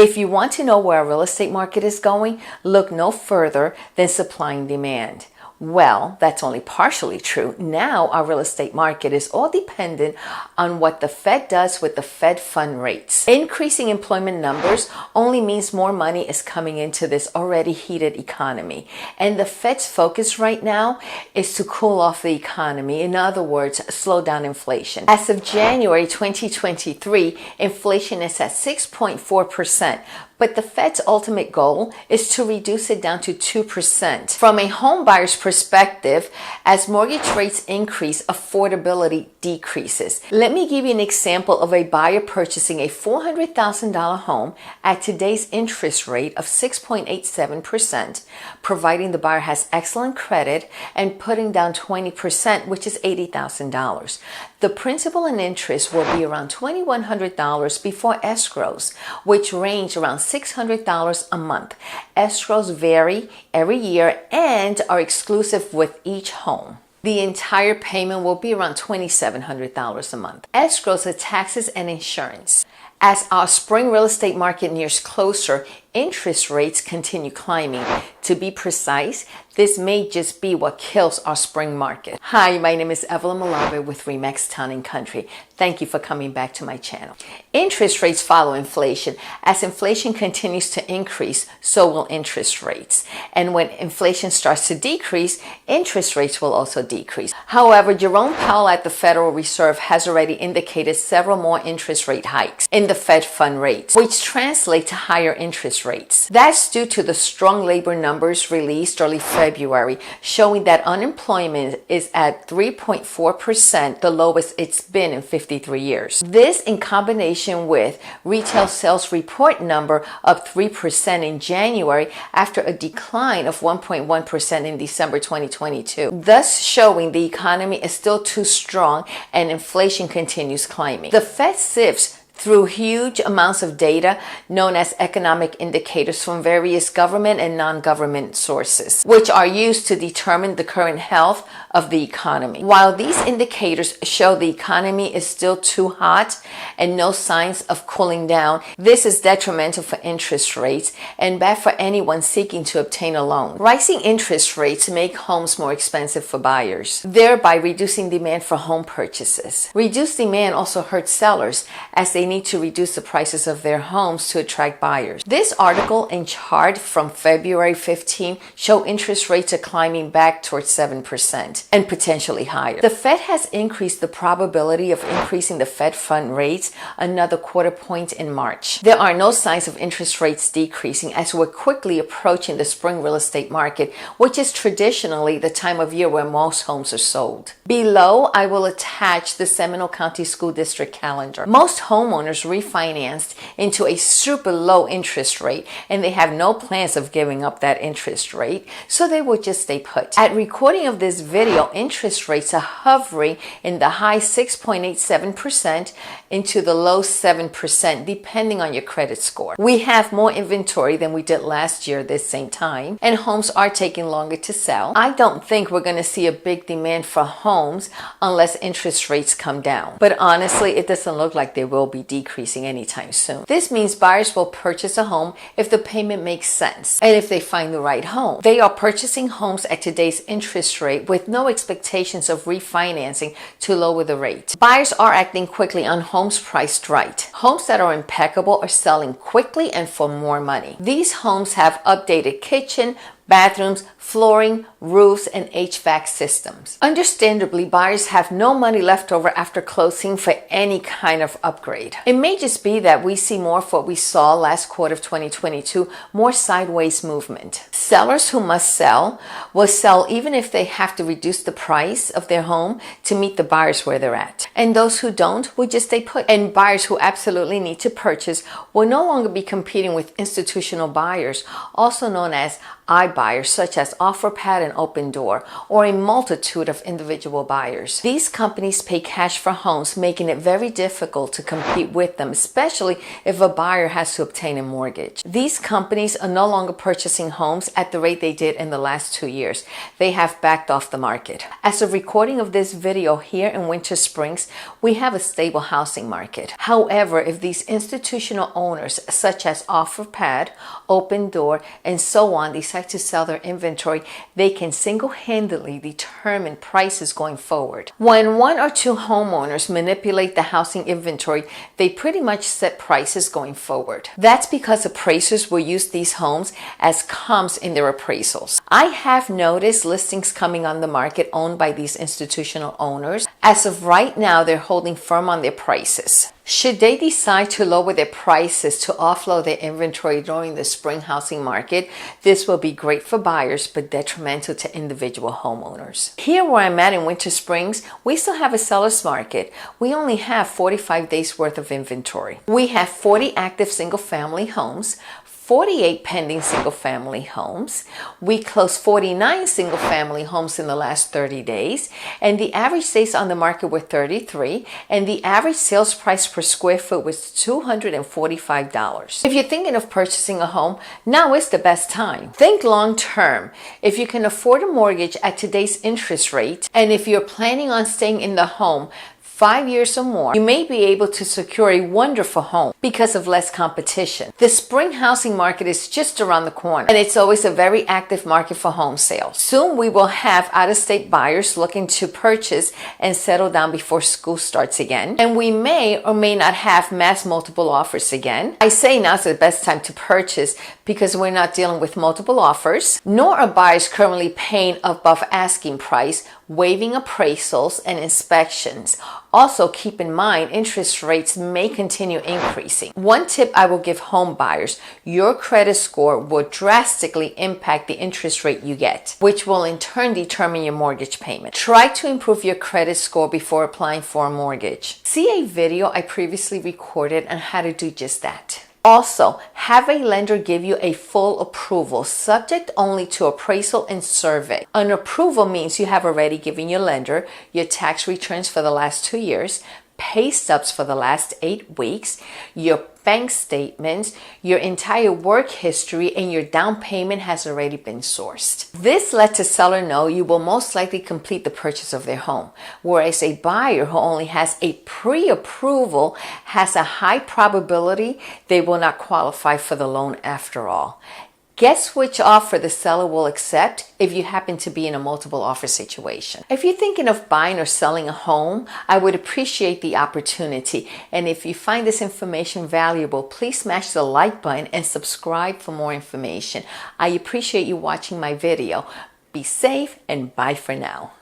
If you want to know where our real estate market is going, look no further than supply and demand. Well, that's only partially true. Now our real estate market is all dependent on what the Fed does with the Fed fund rates. Increasing employment numbers only means more money is coming into this already heated economy. And the Fed's focus right now is to cool off the economy. In other words, slow down inflation. As of January 2023, inflation is at 6.4%. But the Fed's ultimate goal is to reduce it down to 2%. From a home buyer's perspective, as mortgage rates increase, affordability decreases. Let me give you an example of a buyer purchasing a $400,000 home at today's interest rate of 6.87%, providing the buyer has excellent credit and putting down 20%, which is $80,000. The principal and interest will be around $2,100 before escrows, which range around $600 a month. Escrows vary every year and are exclusive with each home. The entire payment will be around $2,700 a month. Escrows are taxes and insurance. As our spring real estate market nears closer, interest rates continue climbing. To be precise, this may just be what kills our spring market. Hi, my name is Evelyn Malave with Remax Town & Country. Thank you for coming back to my channel. Interest rates follow inflation. As inflation continues to increase, so will interest rates. And when inflation starts to decrease, interest rates will also decrease. However, Jerome Powell at the Federal Reserve has already indicated several more interest rate hikes in the Fed fund rates, which translate to higher interest rates. That's due to the strong labor numbers released early February, showing that unemployment is at 3.4%, the lowest it's been in 53 years. This, in combination with retail sales report number up 3% in January after a decline of 1.1% in December 2022, thus showing the economy is still too strong and inflation continues climbing. The Fed sifts through huge amounts of data known as economic indicators from various government and non-government sources, which are used to determine the current health of the economy. While these indicators show the economy is still too hot and no signs of cooling down, this is detrimental for interest rates and bad for anyone seeking to obtain a loan. Rising interest rates make homes more expensive for buyers, thereby reducing demand for home purchases. Reduced demand also hurts sellers as they need to reduce the prices of their homes to attract buyers. This article and chart from February 15 show interest rates are climbing back towards 7% and potentially higher. The Fed has increased the probability of increasing the Fed fund rates another quarter point in March. There are no signs of interest rates decreasing as we're quickly approaching the spring real estate market, which is traditionally the time of year where most homes are sold. Below, I will attach the Seminole County School District calendar. Most homeowners refinanced into a super low interest rate and they have no plans of giving up that interest rate, so they will just stay put. At recording of this video, interest rates are hovering in the high 6.87% into the low 7% depending on your credit score. We have more inventory than we did last year this same time, and homes are taking longer to sell. I don't think we're going to see a big demand for homes unless interest rates come down, but honestly it doesn't look like they will be decreasing anytime soon. This means buyers will purchase a home if the payment makes sense and if they find the right home. They are purchasing homes at today's interest rate with no expectations of refinancing to lower the rate. Buyers are acting quickly on homes priced right. Homes that are impeccable are selling quickly and for more money. These homes have updated kitchen, bathrooms, flooring, roofs, and HVAC systems. Understandably, buyers have no money left over after closing for any kind of upgrade. It may just be that we see more of what we saw last quarter of 2022, more sideways movement. Sellers who must sell will sell even if they have to reduce the price of their home to meet the buyers where they're at. And those who don't will just stay put. And buyers who absolutely need to purchase will no longer be competing with institutional buyers, also known as iBuyers, such as OfferPad and Open Door, or a multitude of individual buyers. These companies pay cash for homes, making it very difficult to compete with them, especially if a buyer has to obtain a mortgage. These companies are no longer purchasing homes at the rate they did in the last 2 years. They have backed off the market. As of recording of this video here in Winter Springs, we have a stable housing market. However, if these institutional owners such as OfferPad, Open Door, and so on decide to sell their inventory, they can single-handedly determine prices going forward. When one or two homeowners manipulate the housing inventory, they pretty much set prices going forward. That's because appraisers will use these homes as comps in their appraisals. I have noticed listings coming on the market owned by these institutional owners. As of right now, they're holding firm on their prices. Should they decide to lower their prices to offload their inventory during the spring housing market, this will be great for buyers but detrimental to individual homeowners. Here where I'm at in Winter Springs, we still have a seller's market. We only have 45 days worth of inventory. We have 40 active single-family homes, 48 pending single-family homes. We closed 49 single-family homes in the last 30 days, and the average days on the market were 33, and the average sales price per square foot was $245. If you're thinking of purchasing a home, now is the best time. Think long-term. If you can afford a mortgage at today's interest rate, and if you're planning on staying in the home 5 years or more, you may be able to secure a wonderful home because of less competition. The spring housing market is just around the corner, and it's always a very active market for home sales. Soon we will have out-of-state buyers looking to purchase and settle down before school starts again, and we may or may not have mass multiple offers again. I say now's the best time to purchase because we're not dealing with multiple offers, nor are buyers currently paying above asking price, waiving appraisals and inspections. Also, keep in mind, interest rates may continue increasing. One tip I will give home buyers: your credit score will drastically impact the interest rate you get, which will in turn determine your mortgage payment. Try to improve your credit score before applying for a mortgage. See a video I previously recorded on how to do just that. Also, have a lender give you a full approval, subject only to appraisal and survey. An approval means you have already given your lender your tax returns for the last 2 years, pay stubs for the last 8 weeks, your bank statements, your entire work history, and your down payment has already been sourced. This lets a seller know you will most likely complete the purchase of their home, whereas a buyer who only has a pre-approval has a high probability they will not qualify for the loan after all. Guess which offer the seller will accept if you happen to be in a multiple offer situation. If you're thinking of buying or selling a home, I would appreciate the opportunity. And if you find this information valuable, please smash the like button and subscribe for more information. I appreciate you watching my video. Be safe and bye for now.